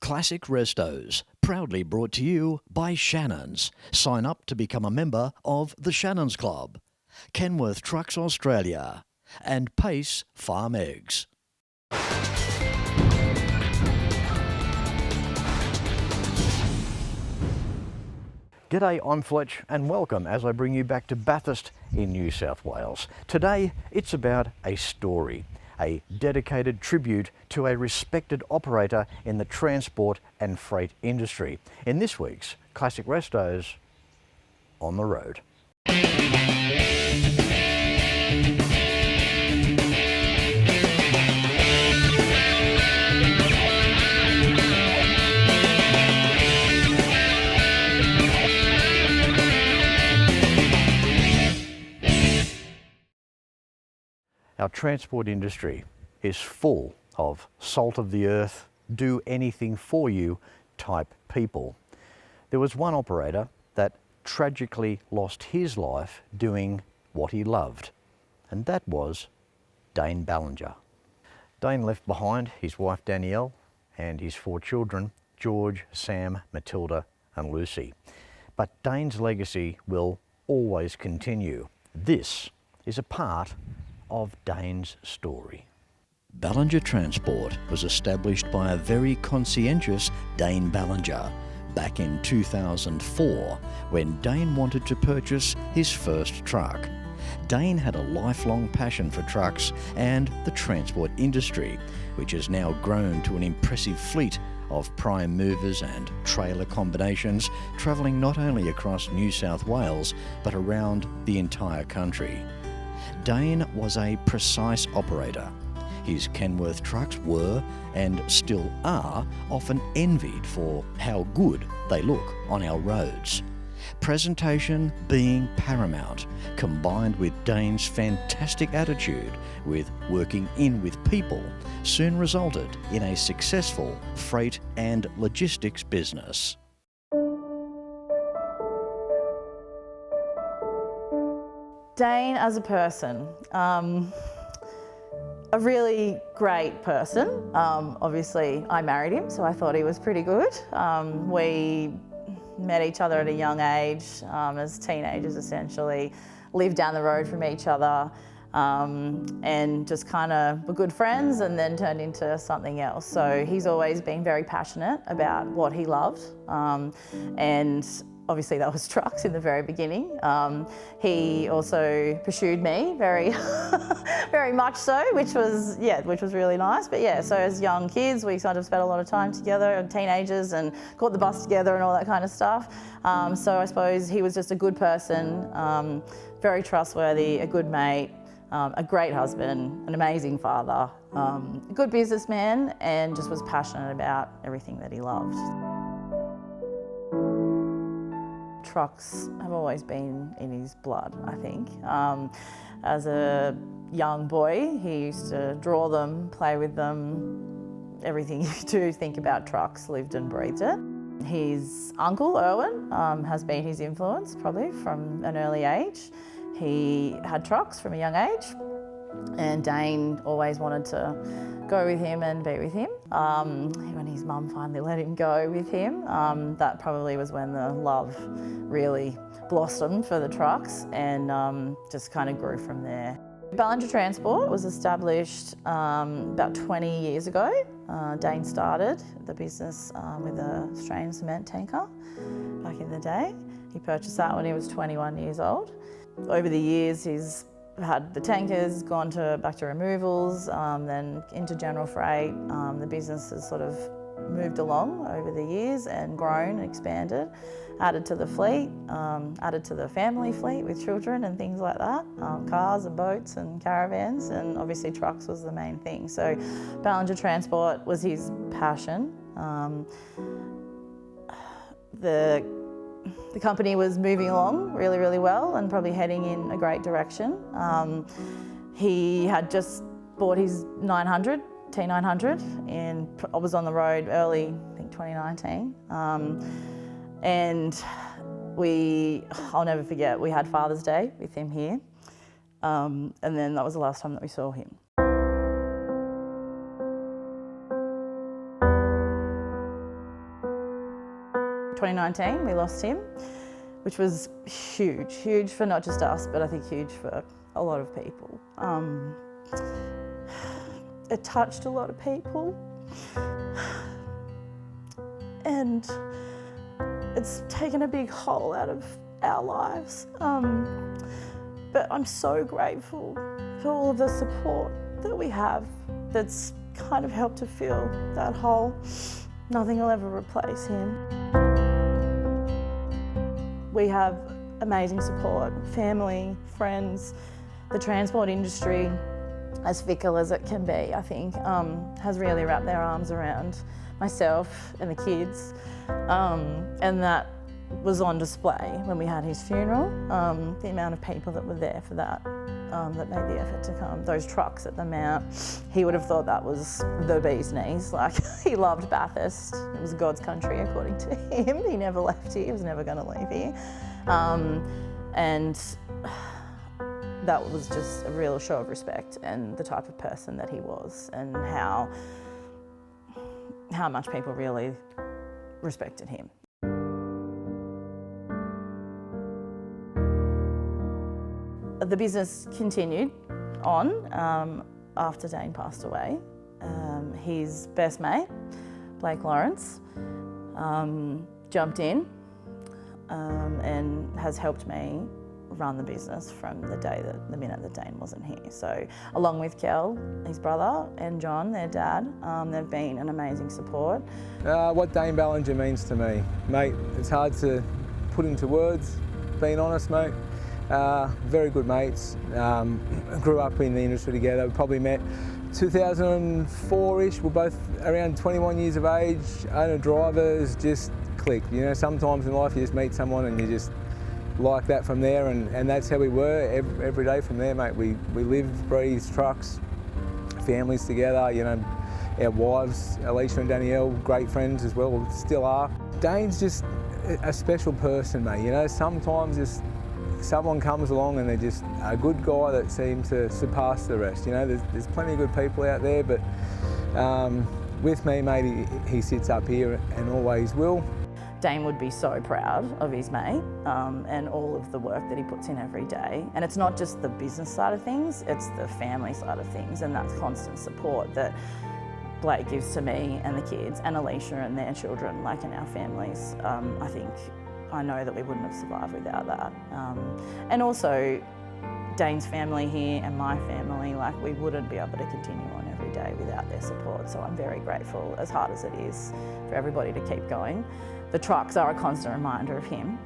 Classic Restos, proudly brought to you by Shannons. Sign up to become a member of the Shannons Club. Kenworth Trucks Australia and Pace Farm Eggs. G'day, I'm Fletch and welcome as I bring you back to Bathurst in New South Wales. Today it's about a story, a dedicated tribute to a respected operator in the transport and freight industry. In this week's Classic Restos, On the Road. Our transport industry is full of salt of the earth, do anything for you type people. There was one operator that tragically lost his life doing what he loved, and that was Dane Ballinger. Dane left behind his wife Danielle and his 4 children, George, Sam, Matilda and Lucy. But Dane's legacy will always continue. This is a part of Dane's story. Ballinger Transport was established by a very conscientious Dane Ballinger back in 2004 when Dane wanted to purchase his first truck. Dane had a lifelong passion for trucks and the transport industry, which has now grown to an impressive fleet of prime movers and trailer combinations travelling not only across New South Wales but around the entire country. Dane was a precise operator. His Kenworth trucks were, and still are, often envied for how good they look on our roads. Presentation being paramount, combined with Dane's fantastic attitude with working in with people, soon resulted in a successful freight and logistics business. Dane as a person, a really great person. Obviously I married him, so I thought he was pretty good. We met each other at a young age, as teenagers essentially, lived down the road from each other, and just kind of were good friends and then turned into something else. So he's always been very passionate about what he loved, and obviously that was trucks in the very beginning. He also pursued me very, very much so, which was really nice. But yeah, so as young kids, we sort of spent a lot of time together, and teenagers, and caught the bus together and all that kind of stuff. So I suppose he was just a good person, very trustworthy, a good mate, a great husband, an amazing father, a good businessman, and just was passionate about everything that he loved. Trucks have always been in his blood, I think. As a young boy, he used to draw them, play with them, everything you do think about trucks, lived and breathed it. His uncle, Erwin, has been his influence probably from an early age. He had trucks from a young age, and Dane always wanted to go with him and be with him. When his mum finally let him go with him, that probably was when the love really blossomed for the trucks, and just kind of grew from there. Ballinger Transport was established about 20 years ago. Dane started the business with a Australian cement tanker back in the day. He purchased that when he was 21 years old. Over the years, he's had the tankers, gone back to removals, then into general freight. The business has sort of moved along over the years and grown and expanded, added to the fleet, added to the family fleet with children and things like that, cars and boats and caravans, and obviously trucks was the main thing. So Ballinger Transport was his passion. The company was moving along really, really well and probably heading in a great direction. He had just bought his 900, T900, and I was on the road early, I think 2019. And I'll never forget, we had Father's Day with him here. And then that was the last time that we saw him. . 2019 we lost him, which was huge for not just us, but I think huge for a lot of people. It touched a lot of people, and it's taken a big hole out of our lives. But I'm so grateful for all of the support that we have that's kind of helped to fill that hole. Nothing will ever replace him. We have amazing support, family, friends. The transport industry, as fickle as it can be, I think, has really wrapped their arms around myself and the kids. And that was on display when we had his funeral. The amount of people that were there for that, that made the effort to come. Those trucks at the Mount, he would have thought that was the bee's knees. Like, he loved Bathurst. It was God's country, according to him. He never left here. He was never going to leave here. And that was just a real show of respect and the type of person that he was, and how much people really respected him. The business continued on after Dane passed away. His best mate, Blake Lawrence, jumped in and has helped me run the business from the minute that Dane wasn't here. So along with Kel, his brother, and John, their dad, they've been an amazing support. What Dane Ballinger means to me, mate, it's hard to put into words, being honest, mate. Very good mates, grew up in the industry together. We probably met 2004-ish, we're both around 21 years of age, owner drivers, just clicked. You know, sometimes in life you just meet someone and you just like that from there, and that's how we were every day from there, mate. We lived, breathed trucks, families together, you know, our wives, Alicia and Danielle, great friends as well, still are. Dane's just a special person, mate, you know, sometimes just someone comes along and they're just a good guy that seems to surpass the rest. You know, there's plenty of good people out there, but with me, mate, he sits up here and always will. Dane would be so proud of his mate and all of the work that he puts in every day. And it's not just the business side of things, it's the family side of things, and that constant support that Blake gives to me and the kids, and Alicia and their children, like in our families. I know that we wouldn't have survived without that. And also Dane's family here and my family, like, we wouldn't be able to continue on every day without their support. So I'm very grateful, as hard as it is, for everybody to keep going. The trucks are a constant reminder of him,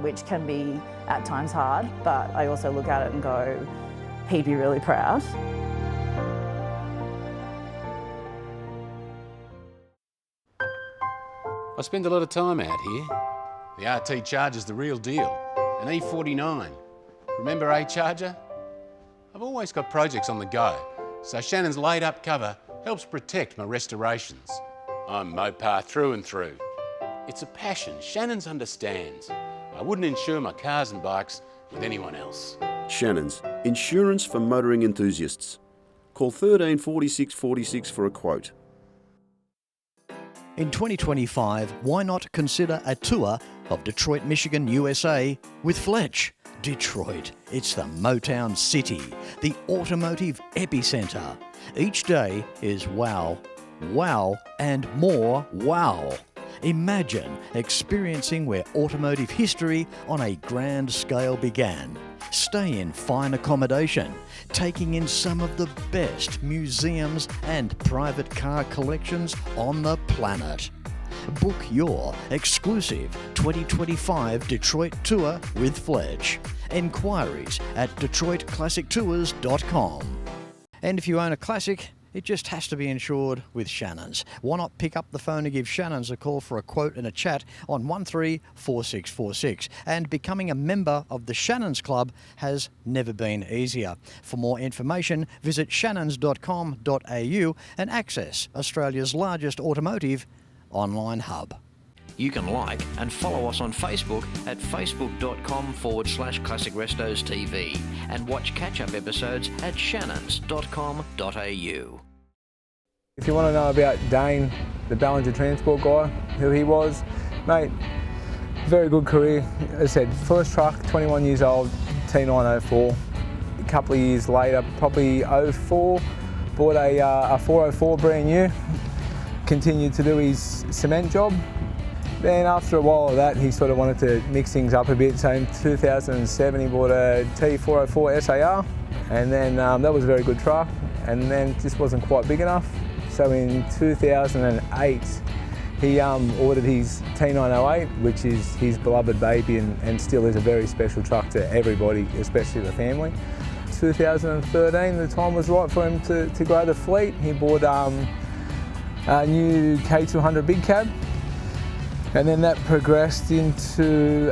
which can be at times hard, but I also look at it and go, he'd be really proud. I spend a lot of time out here. The RT Charger's the real deal, an E49. Remember A-Charger? I've always got projects on the go, so Shannon's laid-up cover helps protect my restorations. I'm Mopar through and through. It's a passion Shannons understands. I wouldn't insure my cars and bikes with anyone else. Shannons, insurance for motoring enthusiasts. Call 13 46 46 for a quote. In 2025, why not consider a tour of Detroit, Michigan, USA with Fletch? Detroit, it's the Motown City, the automotive epicenter. Each day is wow, wow, and more wow. Imagine experiencing where automotive history on a grand scale began. Stay in fine accommodation, taking in some of the best museums and private car collections on the planet. Book your exclusive 2025 Detroit tour with Fletch. Enquiries at DetroitClassicTours.com. And if you own a Classic, it just has to be insured with Shannons. Why not pick up the phone and give Shannons a call for a quote and a chat on 134646? And becoming a member of the Shannons Club has never been easier. For more information, visit shannons.com.au and access Australia's largest automotive online hub. You can like and follow us on Facebook at facebook.com/Classic Restos TV and watch catch-up episodes at shannons.com.au. If you want to know about Dane, the Ballinger Transport guy, who he was, mate, Very good career. As I said, first truck, 21 years old, T904. A couple of years later, probably 04, bought a 404 brand new. Continued to do his cement job. Then after a while of that, he sort of wanted to mix things up a bit. So in 2007, he bought a T404 SAR, and then that was a very good truck, and then it just wasn't quite big enough. So in 2008, he ordered his T908, which is his beloved baby and still is a very special truck to everybody, especially the family. 2013, the time was right for him to grow the fleet. He bought a new K200 big cab, and then that progressed into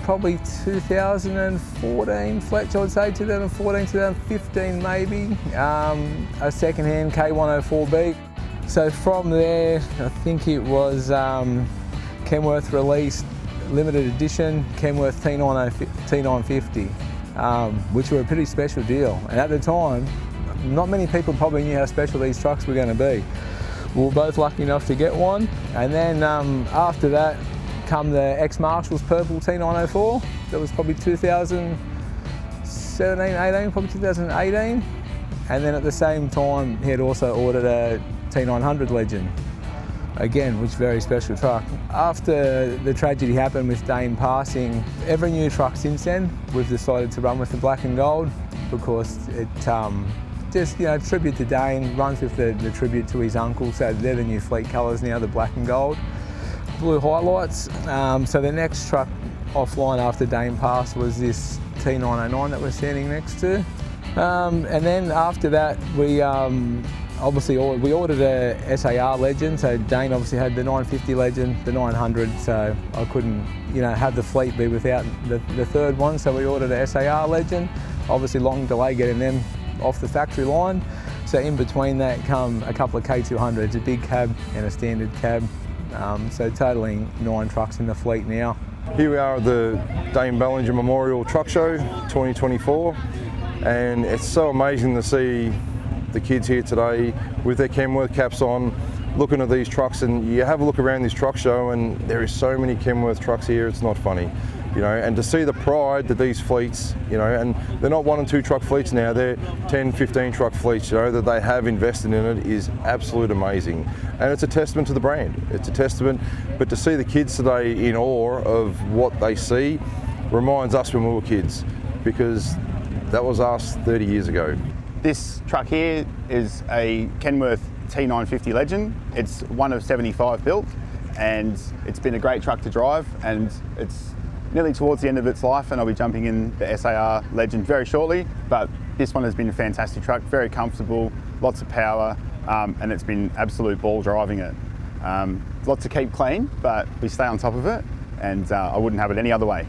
probably 2014 Fletch, I would say, 2014, 2015 maybe, a second-hand K104B. So from there, I think it was Kenworth released limited edition Kenworth T950, which were a pretty special deal. And at the time, not many people probably knew how special these trucks were going to be. We were both lucky enough to get one. And then after that, come the ex-Marshall's purple T904. That was probably 2017, 18, probably 2018. And then at the same time, he had also ordered a T900 Legend, again, which is a very special truck. After the tragedy happened with Dane passing, every new truck since then, we've decided to run with the black and gold because it just, you know, tribute to Dane, runs with the tribute to his uncle, so they're the new fleet colours now, the black and gold. Blue highlights. So the next truck offline after Dane passed was this T909 that we're standing next to. And then after that, we obviously we ordered a SAR Legend, so Dane obviously had the 950 Legend, the 900, so I couldn't, you know, have the fleet be without the third one, so we ordered a SAR Legend. Obviously long delay getting them off the factory line, so in between that come a couple of K200s, a big cab and a standard cab, so totaling 9 trucks in the fleet now. Here we are at the Dane Ballinger Memorial Truck Show 2024, and it's so amazing to see the kids here today with their Kenworth caps on, looking at these trucks. And you have a look around this truck show and there is so many Kenworth trucks here, it's not funny, you know. And to see the pride that these fleets, you know, and they're not 1 and 2 truck fleets now, they're 10, 15 truck fleets, you know, that they have invested in it is absolute amazing. And it's a testament to the brand, it's a testament. But to see the kids today in awe of what they see reminds us when we were kids, because that was us 30 years ago. This truck here is a Kenworth T950 Legend. It's one of 75 built, and it's been a great truck to drive, and it's nearly towards the end of its life, and I'll be jumping in the SAR Legend very shortly. But this one has been a fantastic truck, very comfortable, lots of power, and it's been absolute ball driving it. Lots to keep clean, but we stay on top of it, and I wouldn't have it any other way.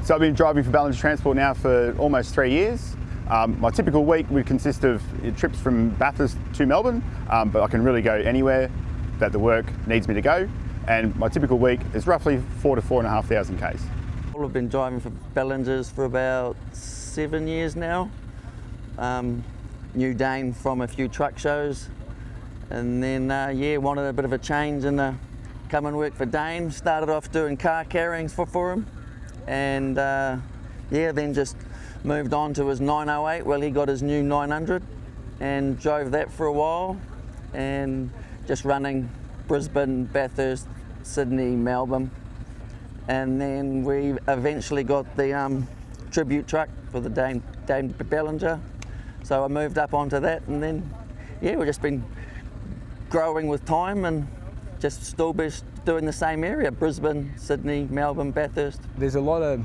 So I've been driving for Ballinger Transport now for almost 3 years. My typical week would consist of trips from Bathurst to Melbourne, but I can really go anywhere that the work needs me to go. And my typical week is roughly 4,000 to 4,500 Ks. I've been driving for Ballingers for about 7 years now. Knew Dane from a few truck shows, and then wanted a bit of a change and come and work for Dane. Started off doing car carryings for him, and then just moved on to his 908. Well, he got his new 900 and drove that for a while, and just running Brisbane, Bathurst, Sydney, Melbourne. And then we eventually got the tribute truck for the Dane Ballinger. So I moved up onto that, and then we've just been growing with time and just still be doing the same area, Brisbane, Sydney, Melbourne, Bathurst. There's a lot of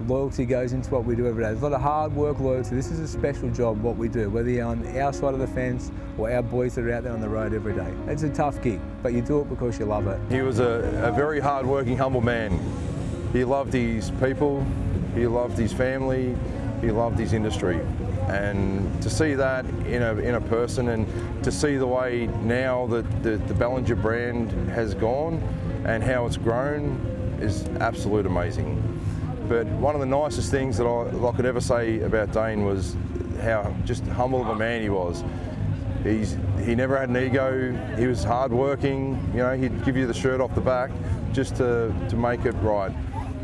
loyalty goes into what we do every day. There's a lot of hard work, loyalty. This is a special job, what we do, whether you're on our side of the fence or our boys that are out there on the road every day. It's a tough gig, but you do it because you love it. He was a very hard-working, humble man. He loved his people, he loved his family, he loved his industry. And to see that in a person, and to see the way now that the Ballinger brand has gone and how it's grown is absolute amazing. But one of the nicest things that I could ever say about Dane was how just humble of a man he was. He never had an ego. He was hard-working. You know, he'd give you the shirt off the back just to make it right.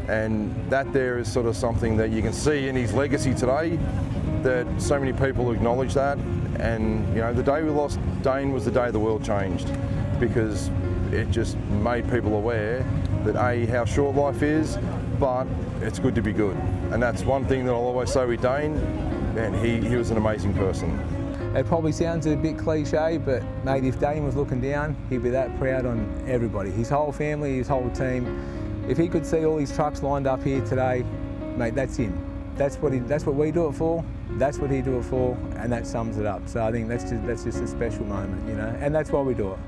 And that there is sort of something that you can see in his legacy today, that so many people acknowledge that. And you know, the day we lost Dane was the day the world changed, because it just made people aware that how short life is, but it's good to be good. And that's one thing that I'll always say with Dane, man, he was an amazing person. It probably sounds a bit cliche, but mate, if Dane was looking down, he'd be that proud on everybody. His whole family, his whole team. If he could see all his trucks lined up here today, mate, that's him. That's what we do it for. That's what he do it for, and that sums it up. So I think that's just a special moment, you know, and that's why we do it.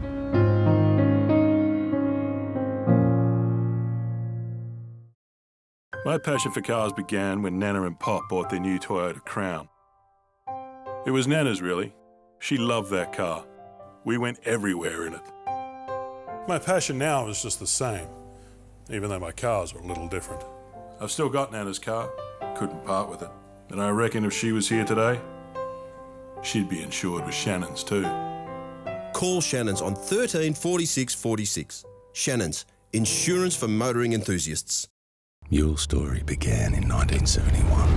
My passion for cars began when Nana and Pop bought their new Toyota Crown. It was Nana's, really. She loved that car. We went everywhere in it. My passion now is just the same, even though my cars are a little different. I've still got Nana's car, couldn't part with it. And I reckon if she was here today, she'd be insured with Shannons too. Call Shannons on 13 46 46. Shannons, insurance for motoring enthusiasts. Your story began in 1971.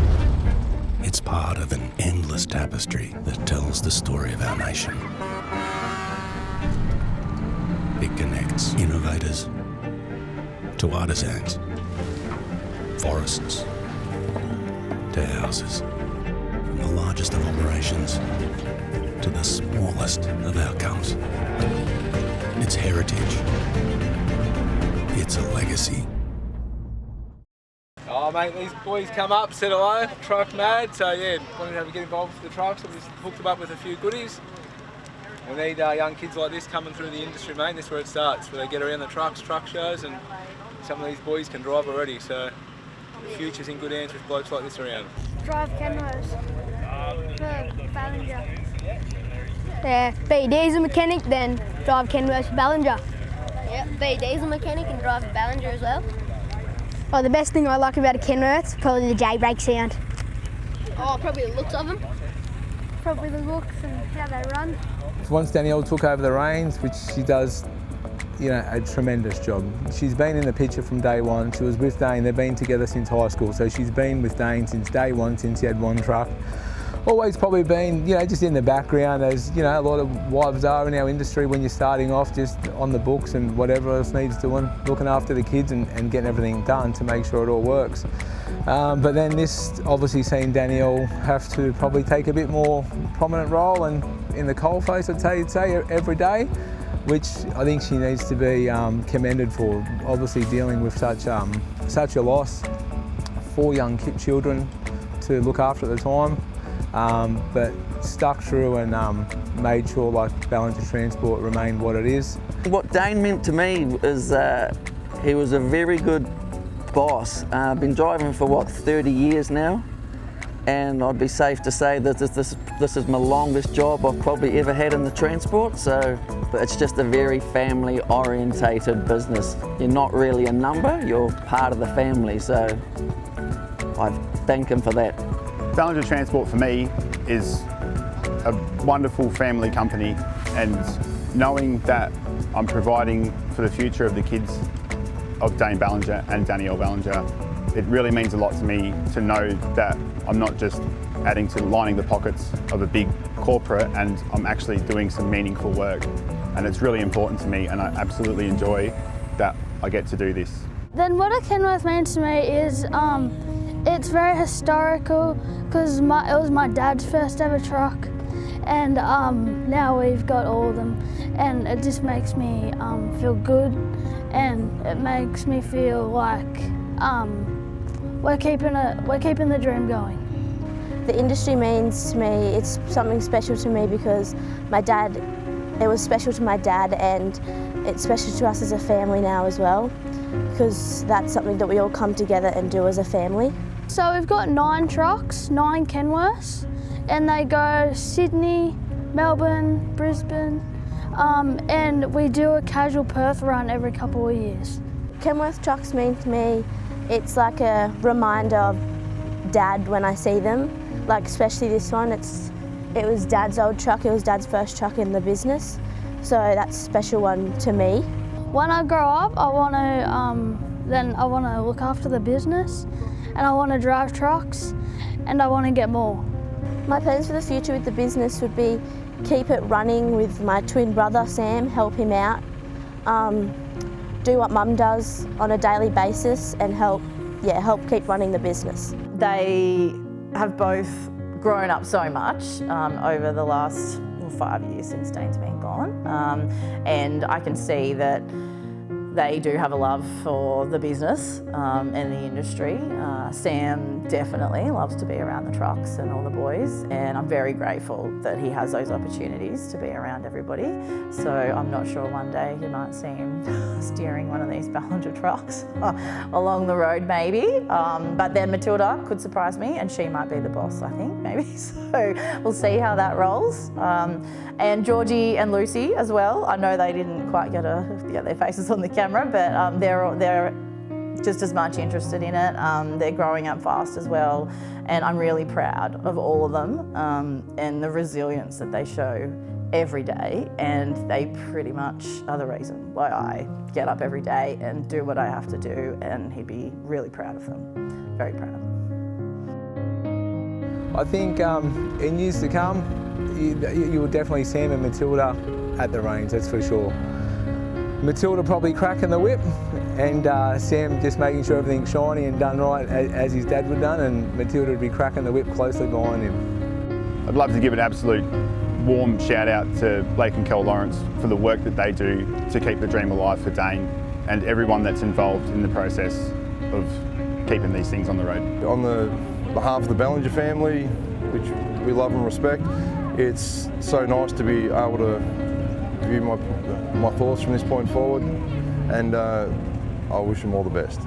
It's part of an endless tapestry that tells the story of our nation. It connects innovators to artisans, forests to houses, from the largest of operations to the smallest of outcomes. It's heritage. It's a legacy. Oh mate, these boys come up, said hello, truck mad, so yeah, wanted to get involved with the trucks, so we just hooked them up with a few goodies. We need young kids like this coming through the industry, mate. This is where it starts, where they get around the truck shows, and some of these boys can drive already, so the future's in good hands with blokes like this around. Drive Kenworth for Ballinger. Yeah, be diesel mechanic, then drive Kenworth for Ballinger. Yep, be diesel mechanic and drive a Ballinger as well. Oh, the best thing I like about a Kenworth is probably the J-brake sound. Oh, probably the looks of them. Probably the looks and how they run. Once Danielle took over the reins, which she does, you know, a tremendous job. She's been in the picture from day one. She was with Dane, they've been together since high school, so she's been with Dane since day one, since he had one truck. Always probably been, you know, just in the background, as, you know, a lot of wives are in our industry when you're starting off, just on the books and whatever else needs doing, looking after the kids and getting everything done to make sure it all works. But then this obviously seen Danielle have to probably take a bit more prominent role and in the coalface, I'd say every day, which I think she needs to be commended for. Obviously dealing with such a loss, 4 young children to look after at the time. But stuck through and made sure like Ballinger Transport remained what it is. What Dane meant to me is he was a very good boss. I've been driving for what, 30 years now, and I'd be safe to say that this is my longest job I've probably ever had in the transport. So, but it's just a very family orientated business. You're not really a number, you're part of the family. So I thank him for that. Ballinger Transport for me is a wonderful family company, and knowing that I'm providing for the future of the kids of Dane Ballinger and Danielle Ballinger, it really means a lot to me to know that I'm not just adding to lining the pockets of a big corporate, and I'm actually doing some meaningful work. And it's really important to me, and I absolutely enjoy that I get to do this. Then what a Kenworth means to me is it's very historical because it was my dad's first ever truck, and now we've got all of them, and it just makes me feel good, and it makes me feel like we're keeping the dream going. The industry means to me, it's something special to me because it was special to my dad, and it's special to us as a family now as well, because that's something that we all come together and do as a family. So we've got 9 trucks, 9 Kenworths, and they go Sydney, Melbourne, Brisbane, and we do a casual Perth run every couple of years. Kenworth trucks mean to me, it's like a reminder of Dad when I see them, like especially this one. It's It was Dad's old truck, it was Dad's first truck in the business, so that's a special one to me. When I grow up, I want to look after the business, and I want to drive trucks, and I want to get more. My plans for the future with the business would be keep it running with my twin brother Sam, help him out, do what Mum does on a daily basis and help keep running the business. They have both grown up so much over the last 5 years since Dane's been gone, and I can see that they do have a love for the business and the industry. Sam definitely loves to be around the trucks and all the boys, and I'm very grateful that he has those opportunities to be around everybody. So I'm not sure one day you might see him steering one of these Ballinger trucks along the road maybe, but then Matilda could surprise me and she might be the boss, I think, maybe. So we'll see how that rolls. And Georgie and Lucy as well. I know they didn't quite get their faces on the camera, but they're just as much interested in it. They're growing up fast as well, and I'm really proud of all of them and the resilience that they show every day, and they pretty much are the reason why I get up every day and do what I have to do, and he'd be really proud of them, very proud of them. I think in years to come, you will definitely see Sam and Matilda at the reins, that's for sure. Matilda probably cracking the whip, and Sam just making sure everything's shiny and done right as his dad would done, and Matilda would be cracking the whip closely behind him. I'd love to give an absolute warm shout out to Blake and Kel Lawrence for the work that they do to keep the dream alive for Dane and everyone that's involved in the process of keeping these things on the road. On the behalf of the Ballinger family, which we love and respect, it's so nice to be able to view my thoughts from this point forward, and I wish them all the best.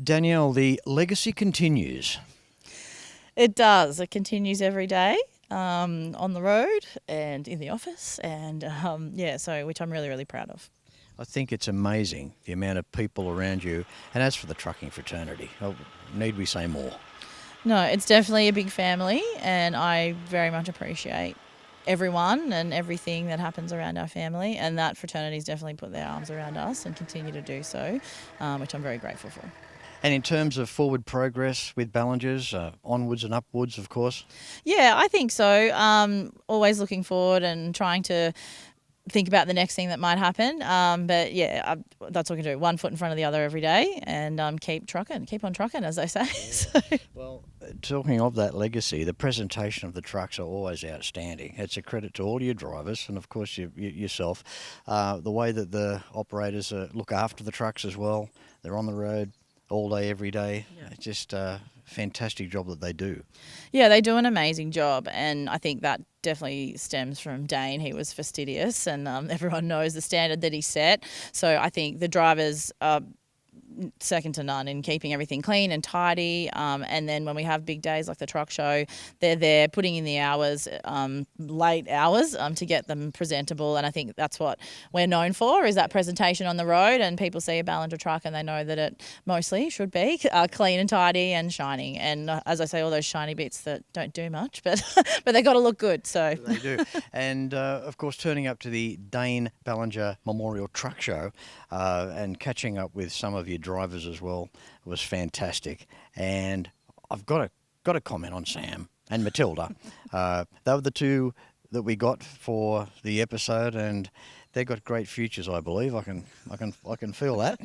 Danielle, the legacy continues. It does. It continues every day on the road and in the office, and which I'm really, really proud of. I think it's amazing the amount of people around you, and as for the trucking fraternity, need we say more? No, it's definitely a big family, and I very much appreciate everyone and everything that happens around our family, and that fraternity's definitely put their arms around us and continue to do so, which I'm very grateful for. And in terms of forward progress with Ballingers, onwards and upwards, of course? Yeah, I think so. Always looking forward and trying to think about the next thing that might happen. But yeah, that's what we can do. One foot in front of the other every day, and keep on trucking, as they say. So. Well, talking of that legacy, the presentation of the trucks are always outstanding. It's a credit to all your drivers and, of course, yourself. The way that the operators look after the trucks as well. They're on the road all day, every day. Yeah. It's just a fantastic job that they do. Yeah, they do an amazing job, and I think that definitely stems from Dane. He was fastidious, and everyone knows the standard that he set. So I think the drivers are second to none in keeping everything clean and tidy, and then when we have big days like the truck show, they're there putting in the hours, late hours, to get them presentable, and I think that's what we're known for, is that presentation on the road, and people see a Ballinger truck and they know that it mostly should be clean and tidy and shining, and as I say, all those shiny bits that don't do much, but but they got to look good. So they do. And of course, turning up to the Dane Ballinger Memorial Truck Show and catching up with some of your drivers as well was fantastic. And I've got to comment on Sam and Matilda. They were the two that we got for the episode, and they've got great futures, I believe. I can feel that.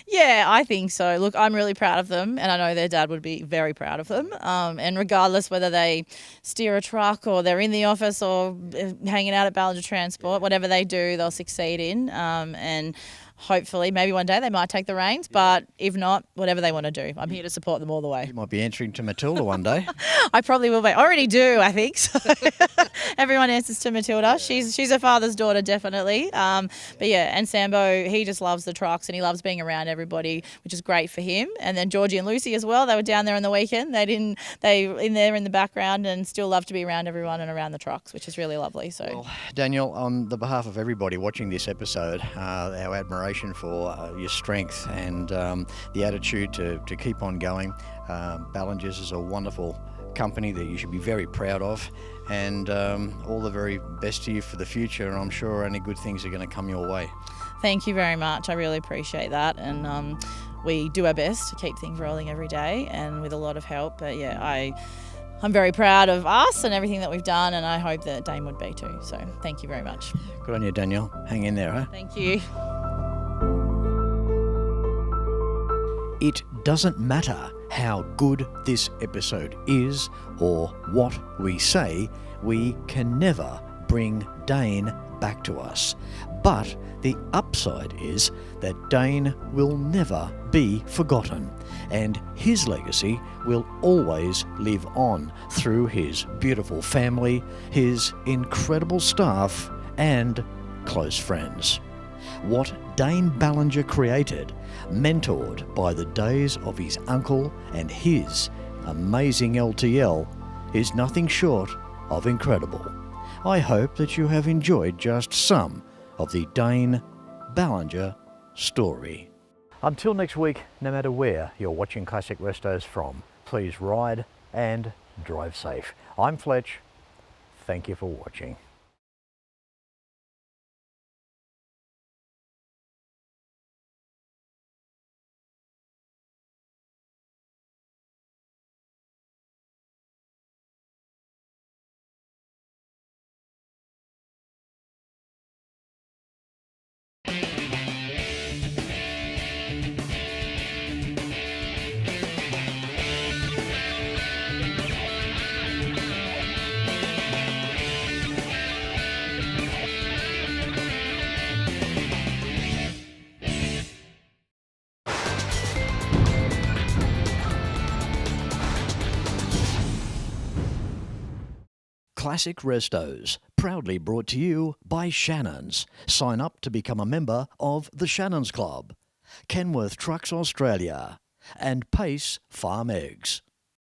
Yeah, I think so. Look, I'm really proud of them, and I know their dad would be very proud of them. And regardless whether they steer a truck or they're in the office or hanging out at Ballinger Transport, whatever they do, they'll succeed in. And hopefully, maybe one day they might take the reins, but if not, whatever they want to do. I'm here to support them all the way. You might be answering to Matilda one day. I probably will be. I already do, I think. So everyone answers to Matilda. Yeah. She's her father's daughter, definitely. But yeah, and Sambo, he just loves the trucks and he loves being around everybody, which is great for him. And then Georgie and Lucy as well. They were down there on the weekend. They in there in the background and still love to be around everyone and around the trucks, which is really lovely. So, well, Danielle, on the behalf of everybody watching this episode, our admiration for your strength and the attitude to keep on going. Ballingers is a wonderful company that you should be very proud of, and all the very best to you for the future, and I'm sure only good things are going to come your way. Thank you very much. I really appreciate that, and we do our best to keep things rolling every day, and with a lot of help. But yeah, I'm very proud of us and everything that we've done, and I hope that Dane would be too. So thank you very much. Good on you, Danielle. Hang in there, huh? Thank you. It doesn't matter how good this episode is or what we say, we can never bring Dane back to us. But the upside is that Dane will never be forgotten, and his legacy will always live on through his beautiful family, his incredible staff, and close friends. What Dane Ballinger created, mentored by the days of his uncle and his amazing LTL, is nothing short of incredible. I hope that you have enjoyed just some of the Dane Ballinger story. Until next week, no matter where you're watching Classic Restos from, please ride and drive safe. I'm Fletch. Thank you for watching. Classic Restos, proudly brought to you by Shannons. Sign up to become a member of the Shannons Club. Kenworth Trucks Australia and Pace Farm Eggs.